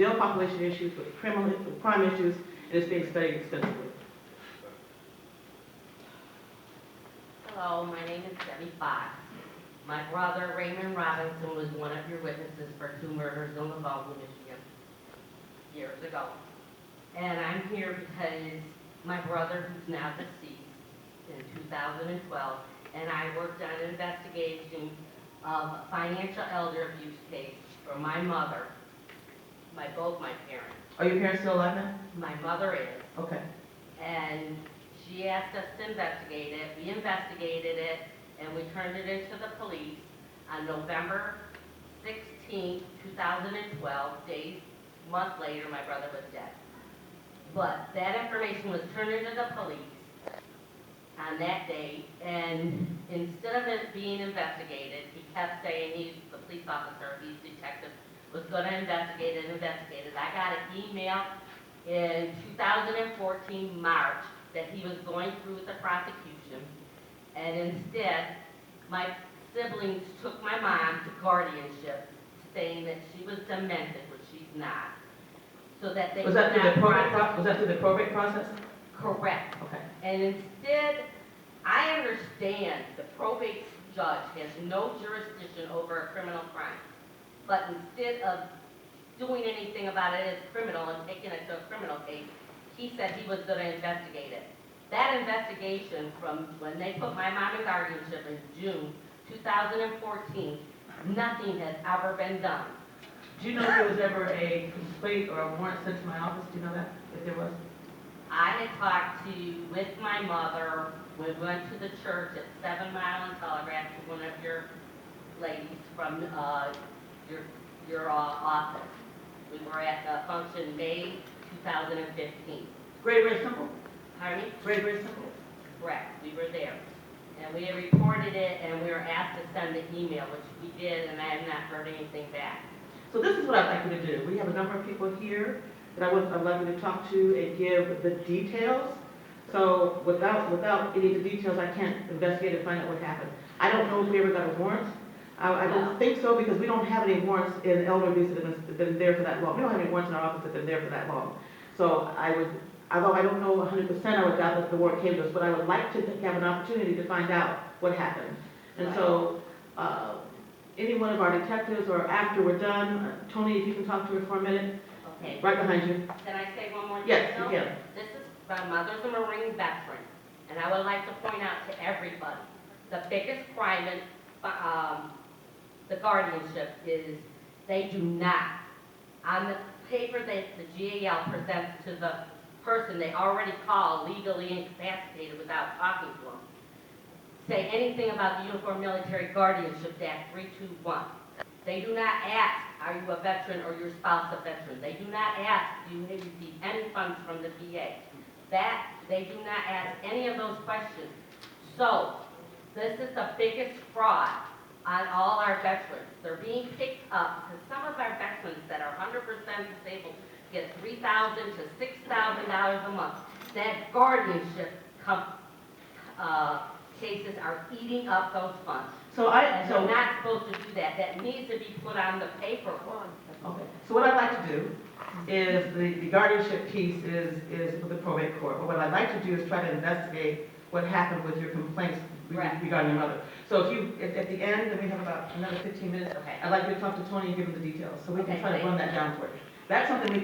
jail population issues, with crime issues, and it's being studied extensively. Hello, my name is Debbie Fox. My brother Raymond Robinson was one of your witnesses for 2 murders in Lavallee, Michigan, years ago. And I'm here because my brother, who's now deceased, in 2012, and I worked on an investigation of a financial elder abuse case for my mother, both my parents. Are your parents still alive now? My mother is, Okay. and she asked us to investigate it. We investigated it, and we turned it into the police on November 16, 2012, month later, my brother was dead. But that information was turned into the police on that day, and instead of it being investigated, he kept saying he's the police officer, he's detective, was going to investigate it, I got an email in 2014, March, that he was going through with the prosecution, and instead, my siblings took my mom to guardianship, saying that she was demented, which she's not, so that they Was that could through the not probate prosecute. was that through the probate process? Correct. Okay. And instead, I understand the probate judge has no jurisdiction over a criminal crime. But instead of doing anything about it as criminal and taking it to a criminal case, he said he was going to investigate it. That investigation from when they put my mom in guardianship in June 2014, nothing has ever been done. Do you know if there was ever a complaint or a warrant sent to my office? Do you know that, if there was? I had talked with my mother, we went to the church at 7 Mile and Telegraph to one of your ladies from your office. We were at the function May 2015. Very simple. Pardon me? Very simple. Correct, we were there. And we had reported it, and we were asked to send the email, which we did, and I have not heard anything back. So this is what I'd like you to do. We have a number of people here that I'd like you to talk to and give the details. So without any of the details, I can't investigate and find out what happened. I don't know if we ever got a warrant. I don't think so, because we don't have any warrants in elder abuse that have been there for that long. We don't have any warrants in our office that have been there for that long. So although I don't know 100%, I would doubt that the warrant came to us, but I would like to have an opportunity to find out what happened. And so, any one of our detectives, or after we're done, Tony, if you can talk to her for a minute, Okay. right behind you. Can I say one more thing? Yes, you though? can. This is, my mother's a Marine veteran, and I would like to point out to everybody, the biggest crime in the guardianship is they do not, on the paper that the GAL presents to the person they already call legally incapacitated without talking to them, say anything about the Uniform Military Guardianship Act 321. They do not ask, are you a veteran or your spouse a veteran? They do not ask, do you receive any funds from the VA? They do not ask any of those questions. So, this is the biggest fraud on all our veterans. They're being picked up, because some of our veterans that are 100% disabled get $3,000 to $6,000 a month. That guardianship cases are eating up those funds. And they're not supposed to do that. That needs to be put on the paperwork. Okay, so what I'd like to do is, the guardianship piece is with the probate court, but what I'd like to do is try to investigate what happened with your complaints Right. regarding your mother. So if you, at the end, and we have about another 15 minutes, Okay. I'd like you to talk to Tony and give him the details, so we can Okay, try to thank run that down for you. That's something we